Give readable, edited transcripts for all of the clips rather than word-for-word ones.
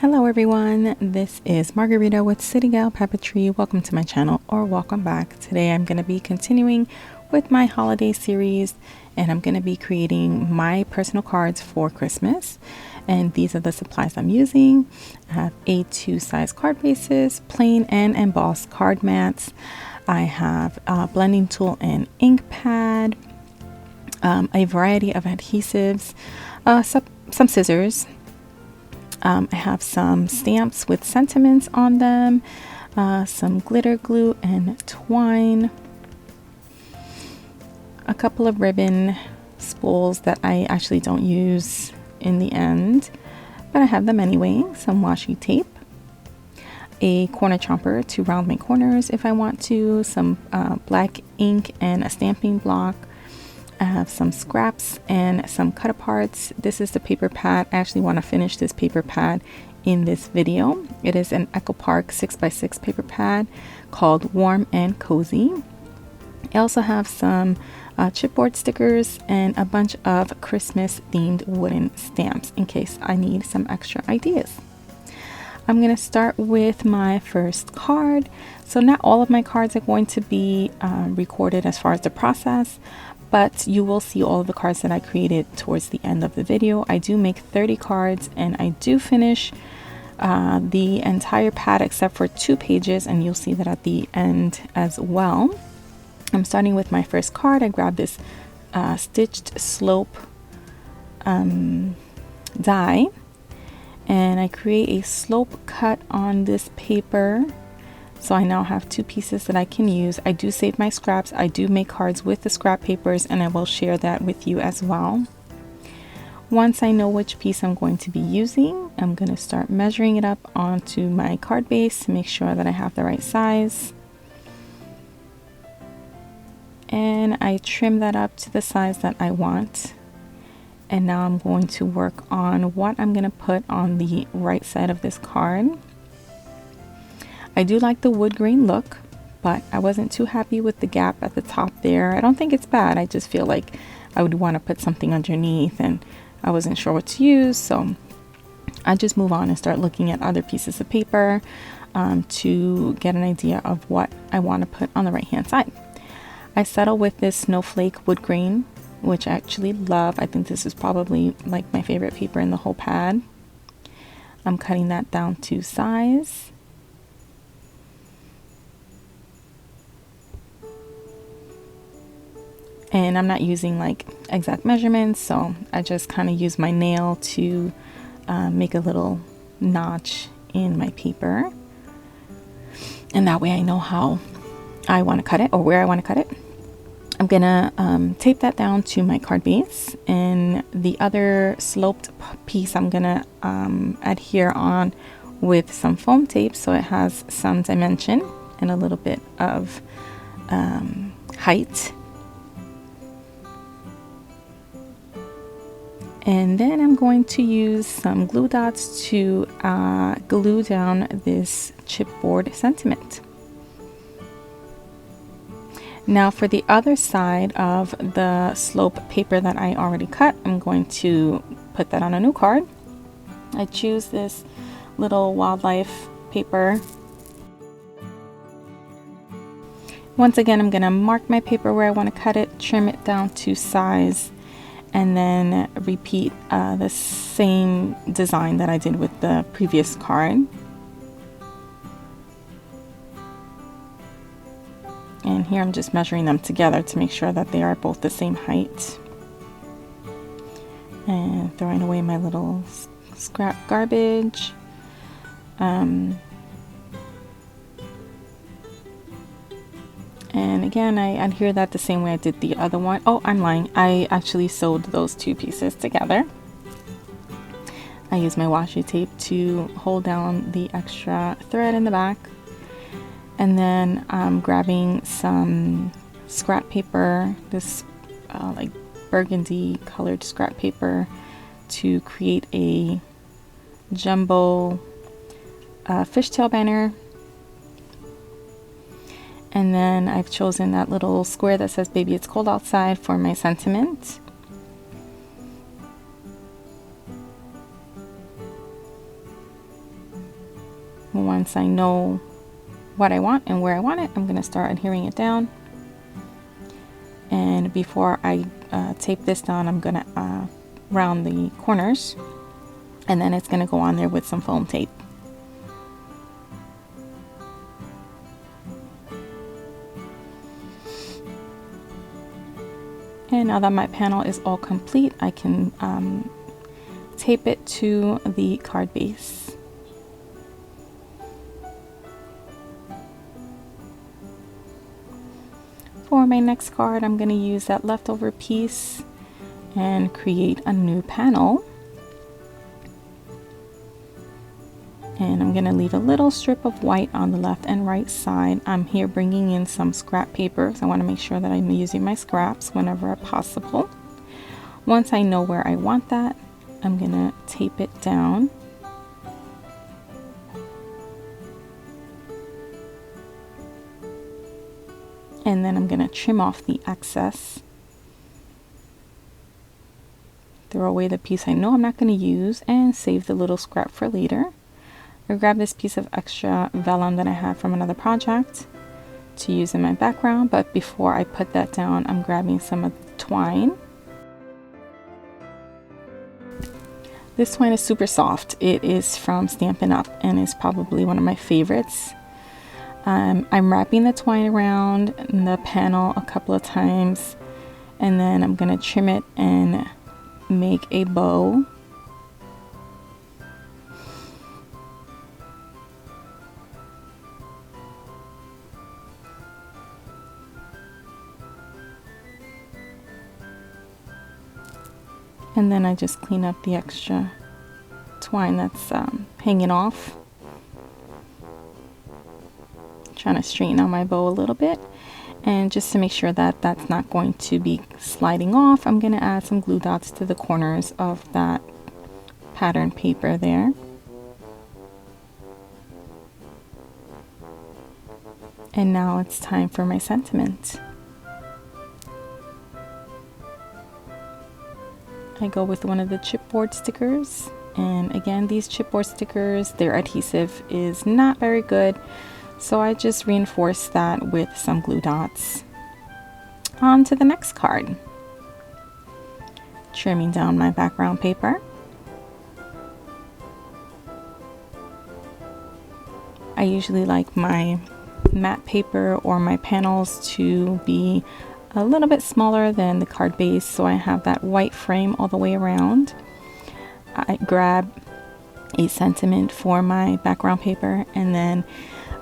Hello everyone, this is Margarita with CityGal Papeterie. Welcome to my channel, or welcome back. Today I'm going to be continuing with my holiday series, and I'm going to be creating my personal cards for Christmas. And these are the supplies I'm using. I have A2 size card bases, plain and embossed card mats. I have a blending tool and ink pad, a variety of adhesives, some scissors. I have some stamps with sentiments on them, some glitter glue and twine, a couple of ribbon spools that I actually don't use in the end, but I have them anyway, some washi tape, a corner chomper to round my corners if I want to, some black ink and a stamping block. I have some scraps and some cut aparts. This is the paper pad. I actually want to finish this paper pad in this video. It is an Echo Park 6x6 paper pad called Warm and Cozy. I also have some chipboard stickers and a bunch of Christmas themed wooden stamps in case I need some extra ideas. I'm going to start with my first card. So not all of my cards are going to be recorded as far as the process, but you will see all of the cards that I created towards the end of the video. I do make 30 cards and I do finish the entire pad except for 2 pages, and you'll see that at the end as well. I'm starting with my first card. I grabbed this stitched slope die, and I create a slope cut on this paper. So I now have 2 pieces that I can use. I do save my scraps. I do make cards with the scrap papers, and I will share that with you as well. Once I know which piece I'm going to be using, I'm going to start measuring it up onto my card base to make sure that I have the right size. And I trim that up to the size that I want. And now I'm going to work on what I'm going to put on the right side of this card. I do like the wood grain look, but I wasn't too happy with the gap at the top there. I don't think it's bad. I just feel like I would want to put something underneath, and I wasn't sure what to use. So I just move on and start looking at other pieces of paper to get an idea of what I want to put on the right hand side. I settle with this snowflake wood grain, which I actually love. I think this is probably like my favorite paper in the whole pad. I'm cutting that down to size. And I'm not using like exact measurements, so I just kind of use my nail to make a little notch in my paper. And that way I know how I want to cut it, or where I want to cut it. I'm gonna tape that down to my card base, and the other sloped piece I'm gonna adhere on with some foam tape so it has some dimension and a little bit of height. And then I'm going to use some glue dots to glue down this chipboard sentiment. Now for the other side of the slope paper that I already cut, I'm going to put that on a new card. I choose this little wildlife paper. Once again, I'm going to mark my paper where I want to cut it, trim it down to size, and then repeat the same design that I did with the previous card. And here I'm just measuring them together to make sure that they are both the same height. And throwing away my little scrap garbage. And again, I adhere that the same way I did the other one. Oh, I'm lying. I actually sewed those 2 pieces together. I use my washi tape to hold down the extra thread in the back. And then I'm grabbing some scrap paper, this like burgundy colored scrap paper, to create a jumbo fishtail banner. And then I've chosen that little square that says "Baby, it's cold outside" for my sentiment. Once I know what I want and where I want it, I'm going to start adhering it down. And before I tape this down, I'm going to round the corners, and then it's going to go on there with some foam tape. And now that my panel is all complete, I can tape it to the card base. For my next card, I'm going to use that leftover piece and create a new panel. And I'm going to leave a little strip of white on the left and right side. I'm here bringing in some scrap paper, so I want to make sure that I'm using my scraps whenever possible. Once I know where I want that, I'm going to tape it down. And then I'm going to trim off the excess. Throw away the piece I know I'm not going to use and save the little scrap for later. I grab this piece of extra vellum that I have from another project to use in my background, but before I put that down, I'm grabbing some of the twine. This twine is super soft. It is from Stampin' Up! And is probably one of my favorites. I'm wrapping the twine around the panel a couple of times, and then I'm going to trim it and make a bow. And then I just clean up the extra twine that's hanging off. Trying to straighten out my bow a little bit. And just to make sure that that's not going to be sliding off, I'm going to add some glue dots to the corners of that pattern paper there. And now it's time for my sentiment. I go with one of the chipboard stickers, and again, these chipboard stickers, their adhesive is not very good, so I just reinforce that with some glue dots. On to the next card. Trimming down my background paper. I usually like my matte paper or my panels to be a little bit smaller than the card base, so I have that white frame all the way around. I grab a sentiment for my background paper and then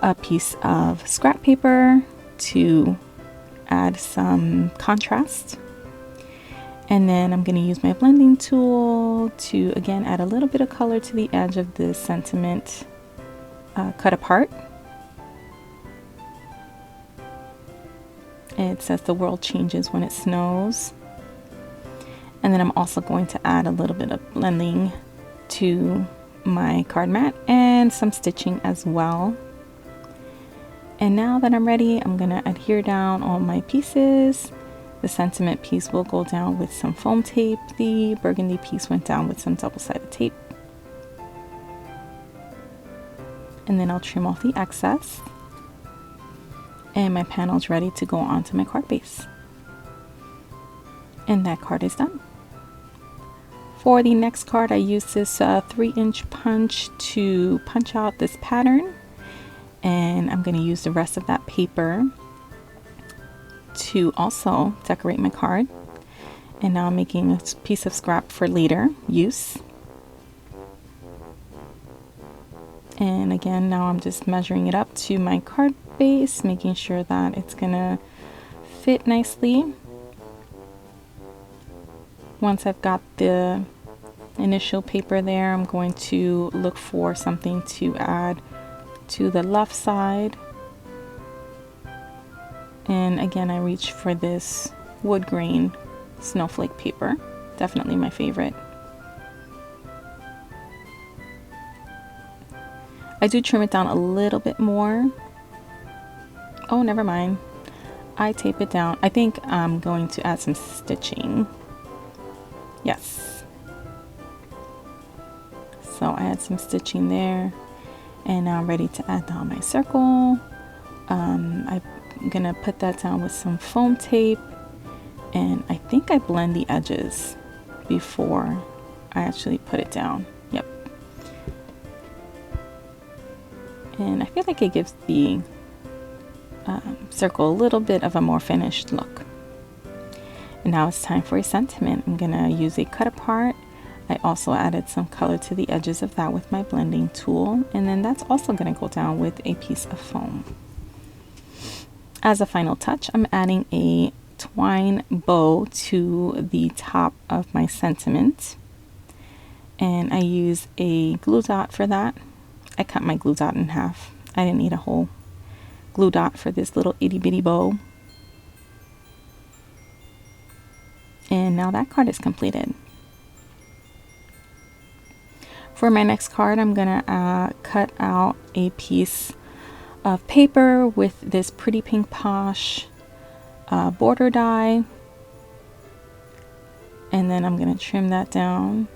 a piece of scrap paper to add some contrast. And then I'm going to use my blending tool to again add a little bit of color to the edge of the sentiment cut apart. It says the world changes when it snows. And then I'm also going to add a little bit of blending to my card mat and some stitching as well. And now that I'm ready, I'm going to adhere down all my pieces. The sentiment piece will go down with some foam tape. The burgundy piece went down with some double-sided tape. And then I'll trim off the excess. And my panel's ready to go onto my card base. And that card is done. For the next card, I used this 3-inch punch to punch out this pattern. And I'm going to use the rest of that paper to also decorate my card. And now I'm making a piece of scrap for later use. And again, now I'm just measuring it up to my card base, making sure that it's gonna fit nicely. Once I've got the initial paper there, I'm going to look for something to add to the left side. And again, I reach for this wood grain snowflake paper, definitely my favorite. I do trim it down a little bit more. Oh, never mind. I tape it down. I think I'm going to add some stitching. Yes. So I add some stitching there. And now I'm ready to add down my circle. I'm gonna put that down with some foam tape, and I think I blend the edges before I actually put it down. Yep. And I feel like it gives the circle a little bit of a more finished look. And now it's time for a sentiment. I'm gonna use a cut apart. I also added some color to the edges of that with my blending tool, and then that's also gonna go down with a piece of foam. As a final touch, I'm adding a twine bow to the top of my sentiment, and I use a glue dot for that. I cut my glue dot in half. I didn't need a whole glue dot for this little itty bitty bow. And now that card is completed. For my next card, I'm gonna cut out a piece of paper with this pretty pink posh border die, and then I'm gonna trim that down.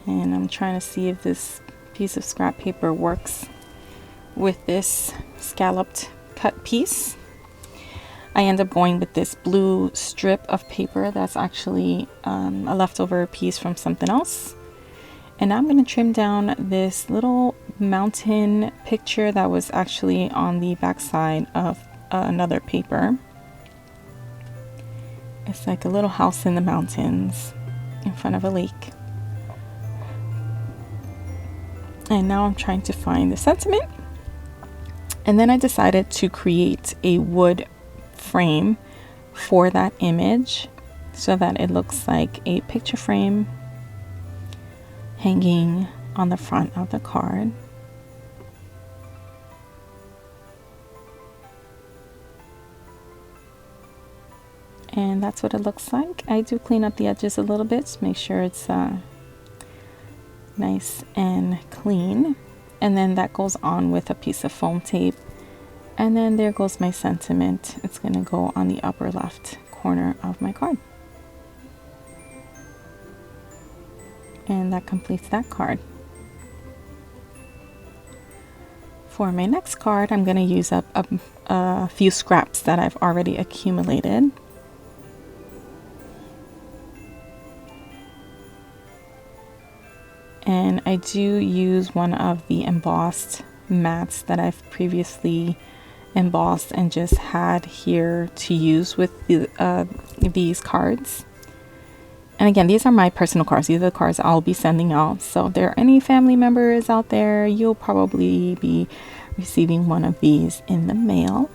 And I'm trying to see if this piece of scrap paper works with this scalloped cut piece. I end up going with this blue strip of paper that's actually a leftover piece from something else. And now I'm going to trim down this little mountain picture that was actually on the back side of another paper. It's like a little house in the mountains in front of a lake. And now I'm trying to find the sentiment. And then I decided to create a wood frame for that image so that it looks like a picture frame hanging on the front of the card. And that's what it looks like. I do clean up the edges a little bit to make sure it's nice and clean. And then that goes on with a piece of foam tape. And then there goes my sentiment. It's going to go on the upper left corner of my card. And that completes that card. For my next card, I'm going to use up a few scraps that I've already accumulated. And I do use one of the embossed mats that I've previously embossed and just had here to use with these cards. And again, these are my personal cards. These are the cards I'll be sending out. So if there are any family members out there, you'll probably be receiving one of these in the mail.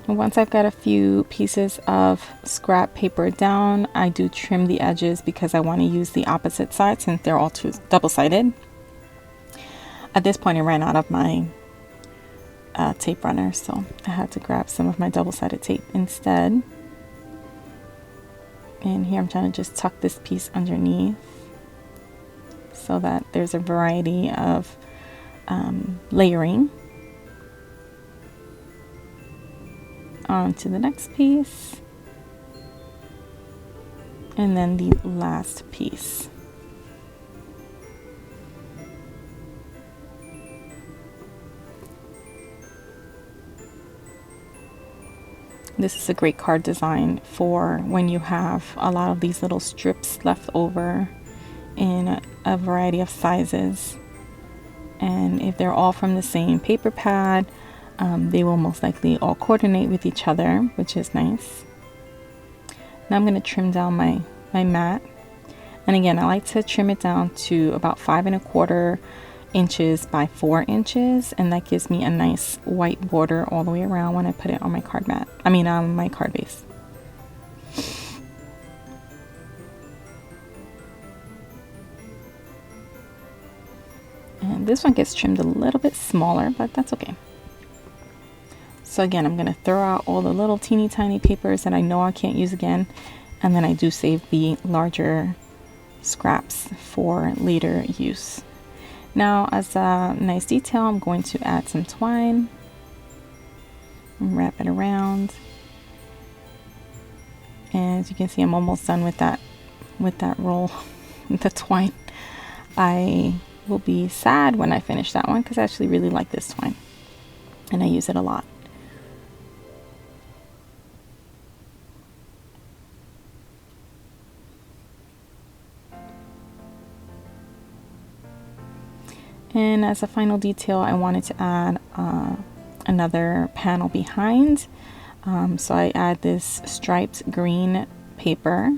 And once I've got a few pieces of scrap paper down, I do trim the edges because I want to use the opposite side since they're all double-sided. At this point, I ran out of my tape runner, so I had to grab some of my double-sided tape instead. And here I'm trying to just tuck this piece underneath so that there's a variety of layering. On to the next piece, and then the last piece. This is a great card design for when you have a lot of these little strips left over in a variety of sizes, and if they're all from the same paper pad, they will most likely all coordinate with each other, which is nice. Now I'm going to trim down my mat. And again, I like to trim it down to about 5 1/4 inches by 4 inches. And that gives me a nice white border all the way around when I put it on my card mat. On my card base. And this one gets trimmed a little bit smaller, but that's okay. So again, I'm going to throw out all the little teeny tiny papers that I know I can't use again. And then I do save the larger scraps for later use. Now, as a nice detail, I'm going to add some twine and wrap it around. And as you can see, I'm almost done with that roll, the twine. I will be sad when I finish that one because I actually really like this twine and I use it a lot. And as a final detail, I wanted to add another panel behind. So I add this striped green paper.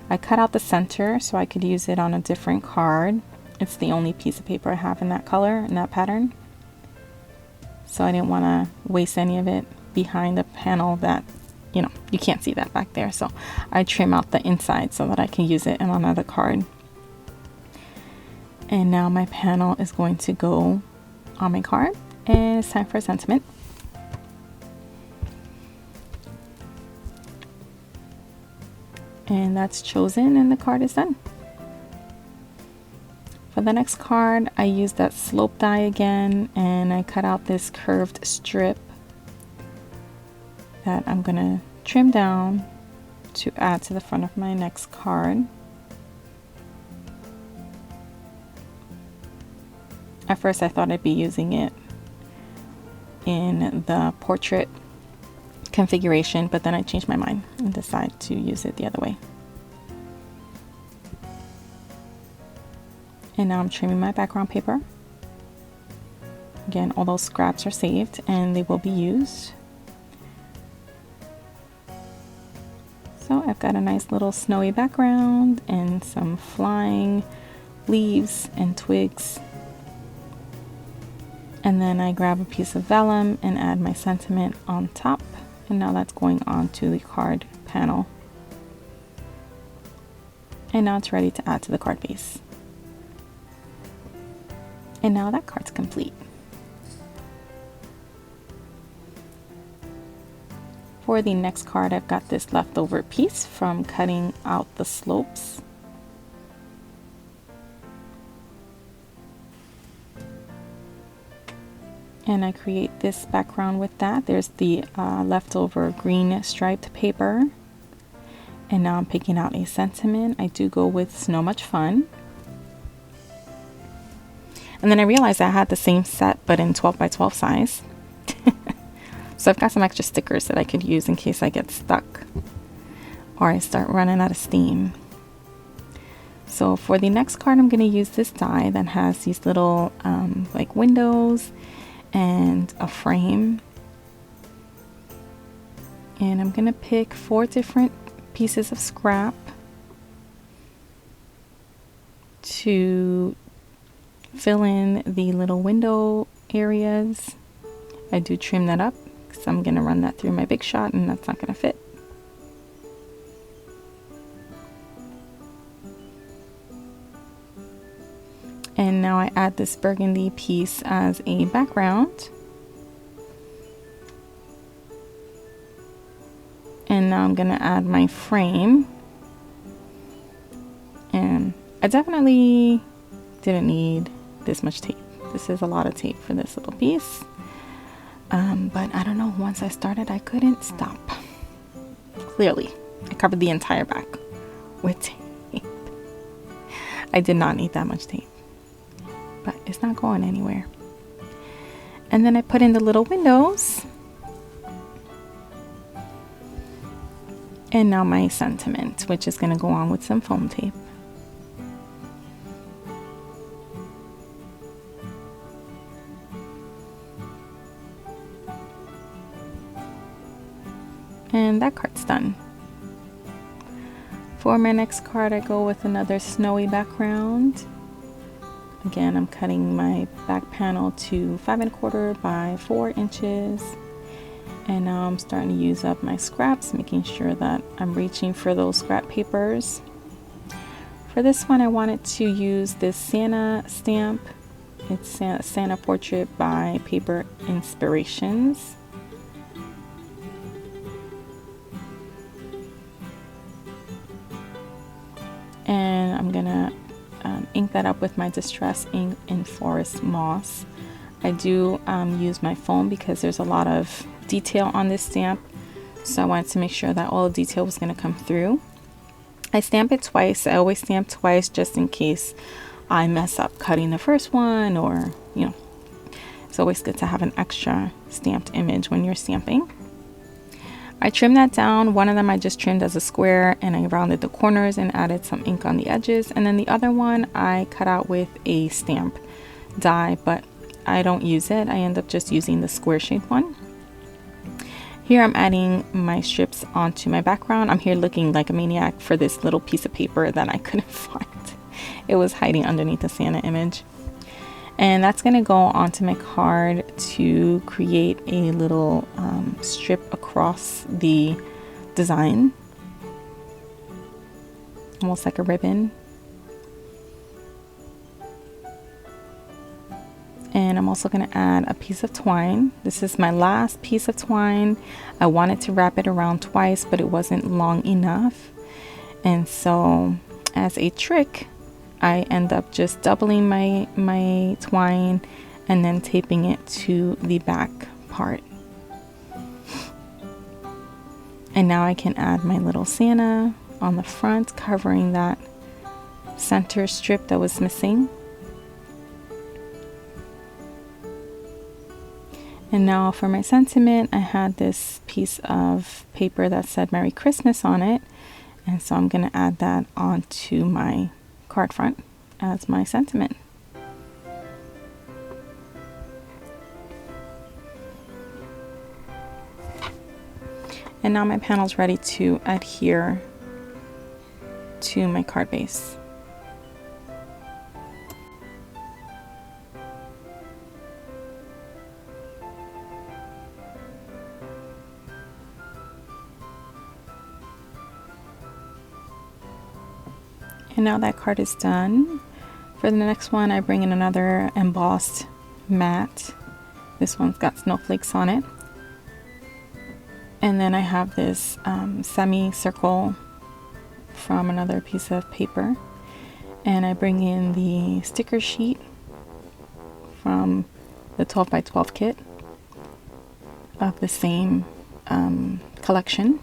I cut out the center so I could use it on a different card. It's the only piece of paper I have in that color, in that pattern. So I didn't want to waste any of it behind the panel that, you know, you can't see that back there. So I trim out the inside so that I can use it on another card. And now my panel is going to go on my card, and it's time for a sentiment. And that's chosen and the card is done. For the next card, I used that slope die again, and I cut out this curved strip that I'm gonna trim down to add to the front of my next card. At first I thought I'd be using it in the portrait configuration, but then I changed my mind and decided to use it the other way. And now I'm trimming my background paper. Again, all those scraps are saved and they will be used. So I've got a nice little snowy background and some flying leaves and twigs. And then I grab a piece of vellum and add my sentiment on top. And now that's going on to the card panel. And now it's ready to add to the card base. And now that card's complete. For the next card, I've got this leftover piece from cutting out the slopes. And I create this background with that. There's the leftover green striped paper. And now I'm picking out a sentiment. I do go with Snow Much Fun. And then I realized I had the same set but in 12 by 12 size. So I've got some extra stickers that I could use in case I get stuck or I start running out of steam. So for the next card, I'm going to use this die that has these little like windows and a frame. And I'm going to pick 4 different pieces of scrap to fill in the little window areas. I do trim that up because I'm going to run that through my Big Shot and that's not going to fit. And now I add this burgundy piece as a background. And now I'm going to add my frame. And I definitely didn't need this much tape. This is a lot of tape for this little piece. But I don't know, once I started, I couldn't stop. Clearly, I covered the entire back with tape. I did not need that much tape. But it's not going anywhere. And then I put in the little windows. And now my sentiment, which is going to go on with some foam tape. And that card's done. For my next card, I go with another snowy background. Again, I'm cutting my back panel to 5 1/4 by 4 inches. And now I'm starting to use up my scraps, making sure that I'm reaching for those scrap papers. For this one, I wanted to use this Santa stamp. It's Santa Portrait by Paper Inspirations. And I'm gonna ink that up with my Distress ink in Forest Moss. I do use my foam because there's a lot of detail on this stamp. So I wanted to make sure that all the detail was going to come through. I stamp it twice. I always stamp twice just in case I mess up cutting the first one, or, you know, it's always good to have an extra stamped image when you're stamping. I trimmed that down. One of them I just trimmed as a square, and I rounded the corners and added some ink on the edges. And then the other one I cut out with a stamp die, but I don't use it. I end up just using the square shaped one. Here I'm adding my strips onto my background. I'm here looking like a maniac for this little piece of paper that I couldn't find. It was hiding underneath the Santa image. And that's going to go onto my card to create a little strip across the design, almost like a ribbon. And I'm also going to add a piece of twine. This is my last piece of twine. I wanted to wrap it around twice, but it wasn't long enough. And so as a trick, I end up just doubling my twine and then taping it to the back part. And now I can add my little Santa on the front, covering that center strip that was missing. And now for my sentiment, I had this piece of paper that said Merry Christmas on it. And so I'm going to add that onto my card front as my sentiment. And now my panel's ready to adhere to my card base. And now that card is done. For the next one, I bring in another embossed mat. This one's got snowflakes on it. And then I have this semicircle from another piece of paper. And I bring in the sticker sheet from the 12 by 12 kit of the same collection.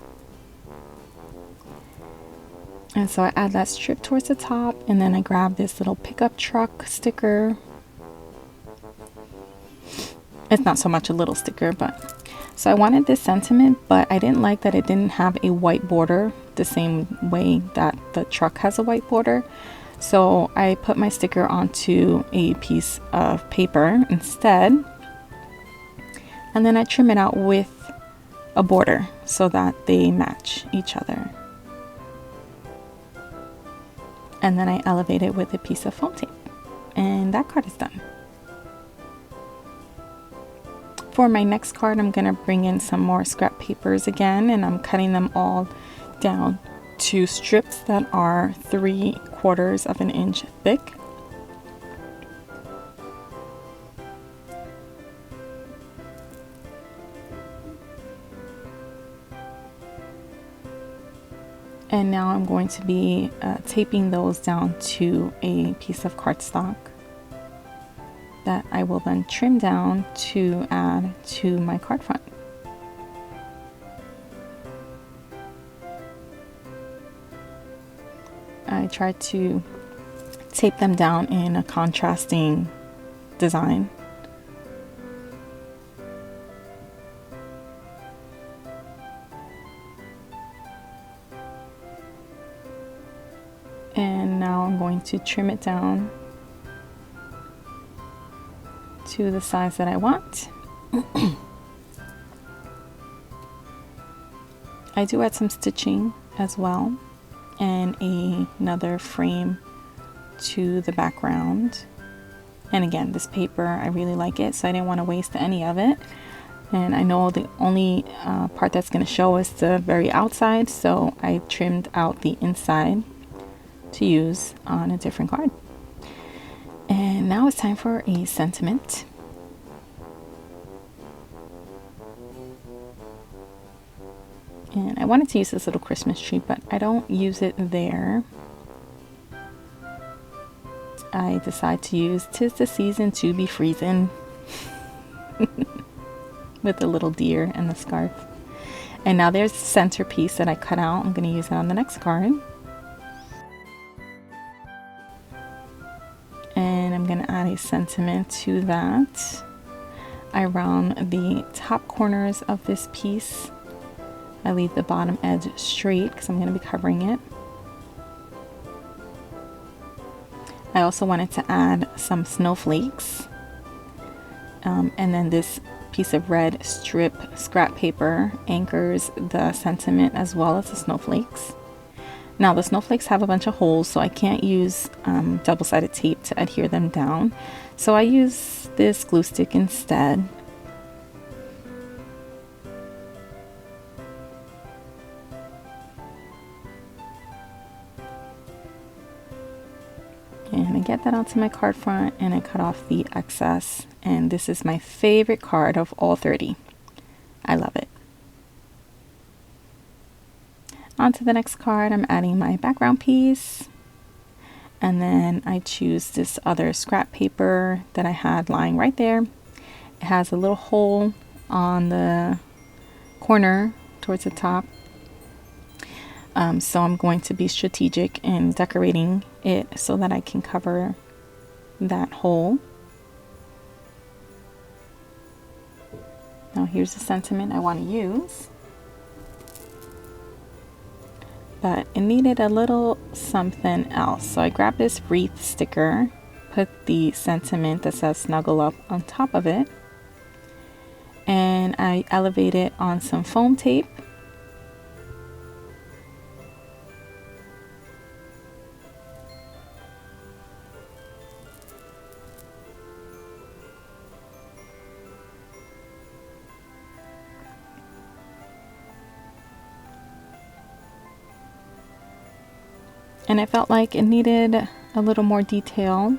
And so I add that strip towards the top, and then I grab this little pickup truck sticker. It's not so much a little sticker, but so I wanted this sentiment, but I didn't like that it didn't have a white border the same way that the truck has a white border. So I put my sticker onto a piece of paper instead, and then I trim it out with a border so that they match each other. And then I elevate it with a piece of foam tape. And that card is done. For my next card, I'm going to bring in some more scrap papers again. And I'm cutting them all down to strips that are 3/4 of an inch thick. And now I'm going to be taping those down to a piece of cardstock that I will then trim down to add to my card front. I tried to tape them down in a contrasting design. And now I'm going to trim it down to the size that I want. I do add some stitching as well, and another frame to the background. And again, this paper, I really like it, so I didn't want to waste any of it. And I know the only part that's going to show is the very outside, so I trimmed out the inside to use on a different card. And now it's time for a sentiment. And I wanted to use this little Christmas tree, but I don't use it there. I decide to use "'Tis the Season to Be Freezin'" with the little deer and the scarf. And now there's the centerpiece that I cut out. I'm going to use it on the next card. And I'm going to add a sentiment to that. I round the top corners of this piece. I leave the bottom edge straight because I'm going to be covering it. I also wanted to add some snowflakes. And then this piece of red strip scrap paper anchors the sentiment as well as the snowflakes. Now the snowflakes have a bunch of holes, so I can't use double-sided tape to adhere them down. So I use this glue stick instead. And I get that onto my card front and I cut off the excess. And this is my favorite card of all 30. I love it. On to the next card, I'm adding my background piece. And then I choose this other scrap paper that I had lying right there. It has a little hole on the corner towards the top. So I'm going to be strategic in decorating it so that I can cover that hole. Now here's the sentiment I want to use. But it needed a little something else. So I grabbed this wreath sticker, put the sentiment that says snuggle up on top of it, and I elevate it on some foam tape. And I felt like it needed a little more detail.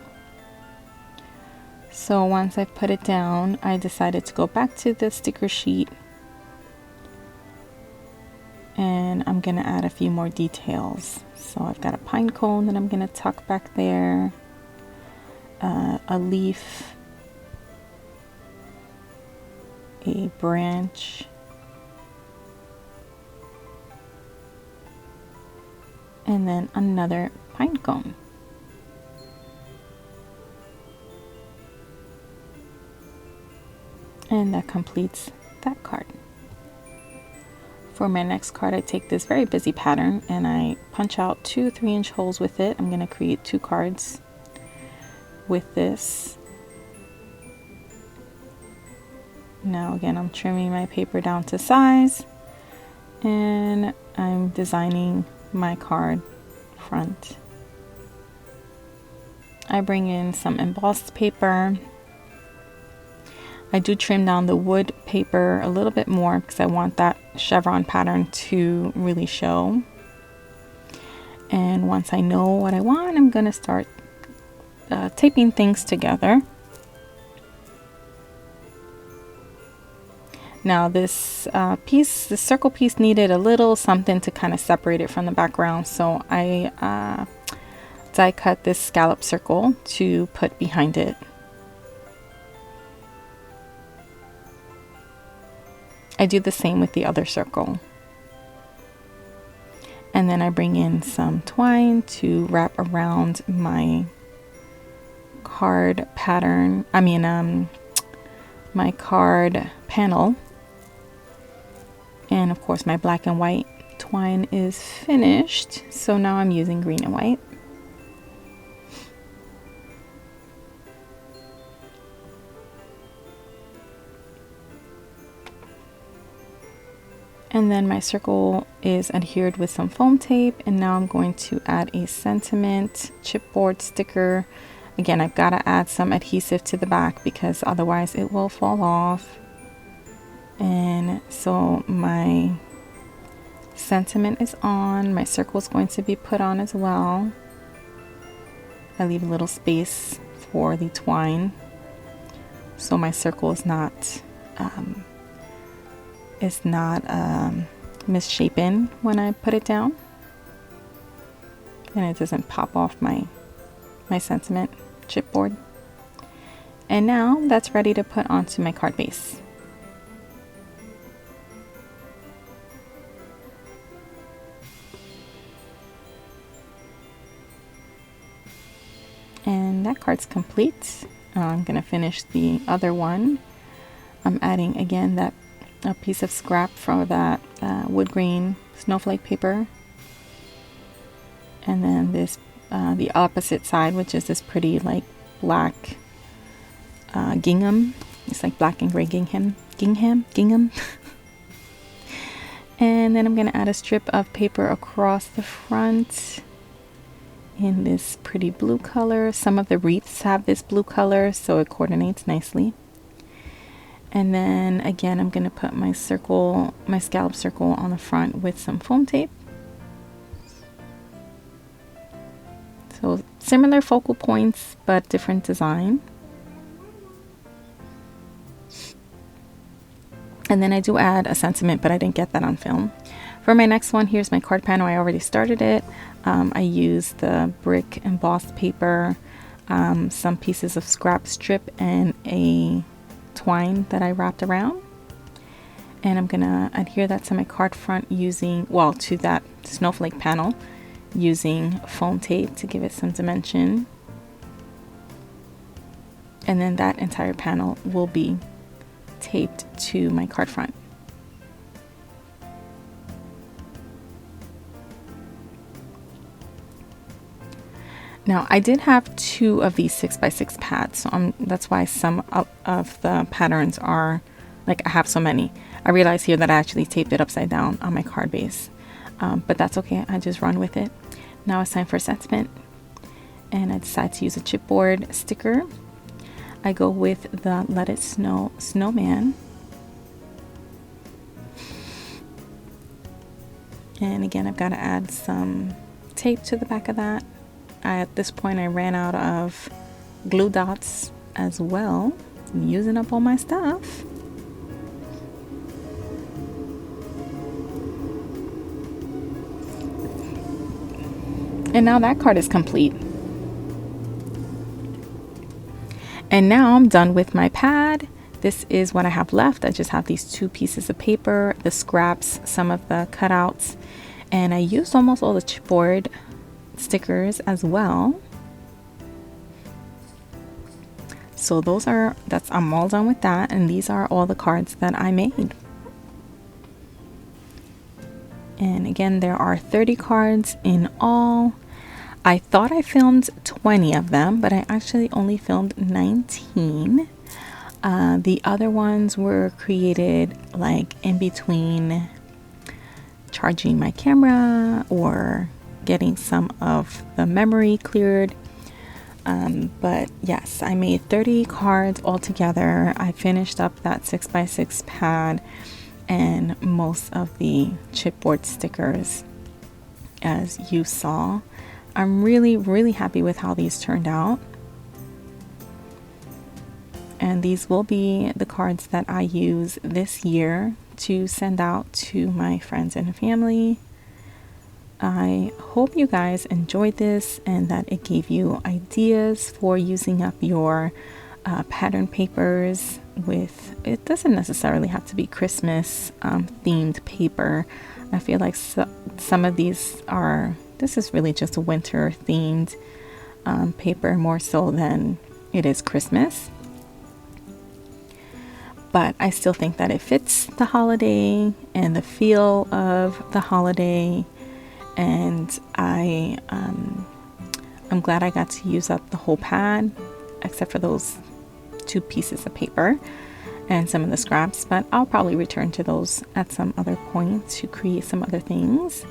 So once I put it down, I decided to go back to the sticker sheet. And I'm going to add a few more details. So I've got a pine cone that I'm going to tuck back there. A leaf. A branch. And then another pine cone. And that completes that card. For my next card, I take this very busy pattern and I punch out 2 3-inch holes with it. I'm going to create 2 cards with this. Now again, I'm trimming my paper down to size and I'm designing my card front. I bring in some embossed paper. I do trim down the wood paper a little bit more because I want that chevron pattern to really show. And once I know what I want, I'm going to start taping things together. Now this piece, the circle piece needed a little something to kind of separate it from the background. So I die cut this scallop circle to put behind it. I do the same with the other circle. And then I bring in some twine to wrap around my card pattern. My card panel. And of course my black and white twine is finished. So now I'm using green and white. And then my circle is adhered with some foam tape. And now I'm going to add a sentiment chipboard sticker. Again, I've got to add some adhesive to the back because otherwise it will fall off. And so my sentiment is on. My circle is going to be put on as well. I leave a little space for the twine so my circle is not misshapen when I put it down, and it doesn't pop off my sentiment chipboard. And now that's ready to put onto my card base. And that card's complete. I'm gonna finish the other one. I'm adding again that a piece of scrap from that wood grain snowflake paper, and then this the opposite side, which is this pretty like black gingham. It's like black and gray gingham. And then I'm gonna add a strip of paper across the front in this pretty blue color. Some of the wreaths have this blue color, so it coordinates nicely. And then again, I'm gonna put my circle, my scallop circle on the front with some foam tape. So similar focal points, but different design. And then I do add a sentiment, but I didn't get that on film. For my next one, here's my card panel. I already started it. I used the brick embossed paper, some pieces of scrap strip, and a twine that I wrapped around. And I'm gonna adhere that to my card front using, well, to that snowflake panel using foam tape to give it some dimension. And then that entire panel will be taped to my card front. Now I did have 2 of these 6x6 pads, so that's why some of the patterns are like, I have so many. I realized here that I actually taped it upside down on my card base, but that's okay. I just run with it. Now it's time for sentiment, and I decide to use a chipboard sticker. I go with the Let It Snow snowman. And again, I've got to add some tape to the back of that. At this point, I ran out of glue dots as well. I'm using up all my stuff. And now that card is complete. And now I'm done with my pad. This is what I have left. I just have these 2 pieces of paper, the scraps, some of the cutouts, and I used almost all the chipboard stickers as well. So I'm all done with that, and these are all the cards that I made. And again, there are 30 cards in all. I thought I filmed 20 of them, but I actually only filmed 19. The other ones were created like in between charging my camera or getting some of the memory cleared. But yes, I made 30 cards altogether. I finished up that 6x6 pad and most of the chipboard stickers, as you saw. I'm really happy with how these turned out. And these will be the cards that I use this year to send out to my friends and family. I hope you guys enjoyed this and that it gave you ideas for using up your pattern papers with, it doesn't necessarily have to be Christmas themed paper. I feel like some of these this is really just a winter themed paper more so than it is Christmas. But I still think that it fits the holiday and the feel of the holiday. And I'm glad I got to use up the whole pad, except for those 2 pieces of paper and some of the scraps. But I'll probably return to those at some other point to create some other things.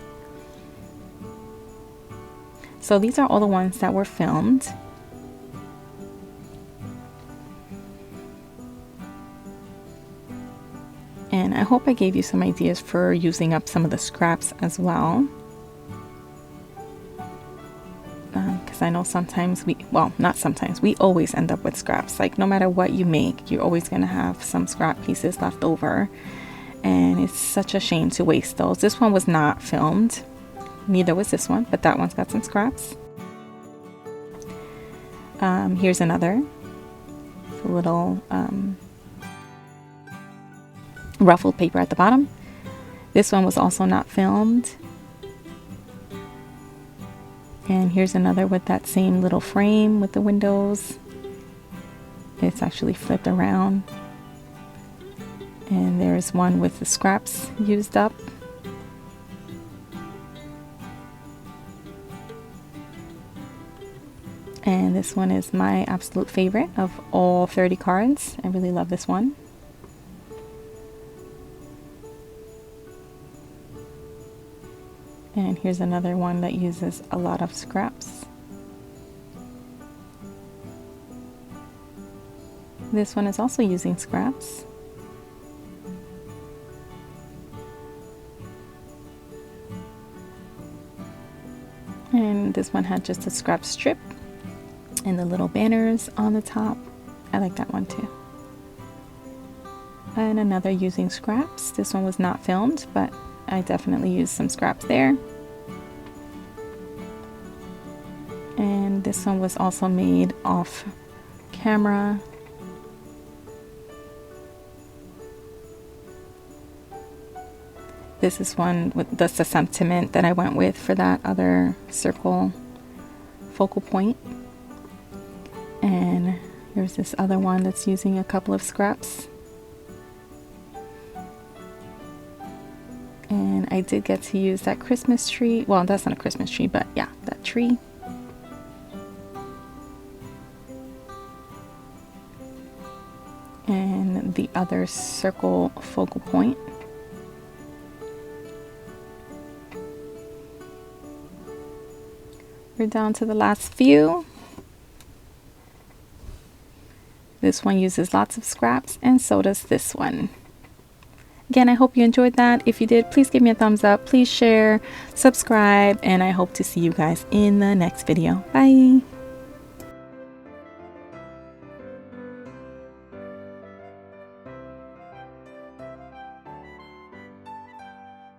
So these are all the ones that were filmed. And I hope I gave you some ideas for using up some of the scraps as well. Because I know sometimes we always end up with scraps. Like no matter what you make, you're always going to have some scrap pieces left over. And it's such a shame to waste those. This one was not filmed. Neither was this one, but that one's got some scraps. Here's another. It's a little ruffled paper at the bottom. This one was also not filmed. And here's another with that same little frame with the windows. It's actually flipped around. And there's one with the scraps used up. And this one is my absolute favorite of all 30 cards. I really love this one. And here's another one that uses a lot of scraps. This one is also using scraps. And this one had just a scrap strip and the little banners on the top. I like that one too. And another using scraps. This one was not filmed, but I definitely used some scraps there. And this one was also made off camera. This is one with the sentiment that I went with for that other circle focal point. And here's this other one that's using a couple of scraps. And I did get to use that Christmas tree. Well, that's not a Christmas tree, but yeah, that tree. And the other circle focal point. We're down to the last few. This one uses lots of scraps, and so does this one. Again, I hope you enjoyed that. If you did, please give me a thumbs up, please share, subscribe, and I hope to see you guys in the next video. Bye!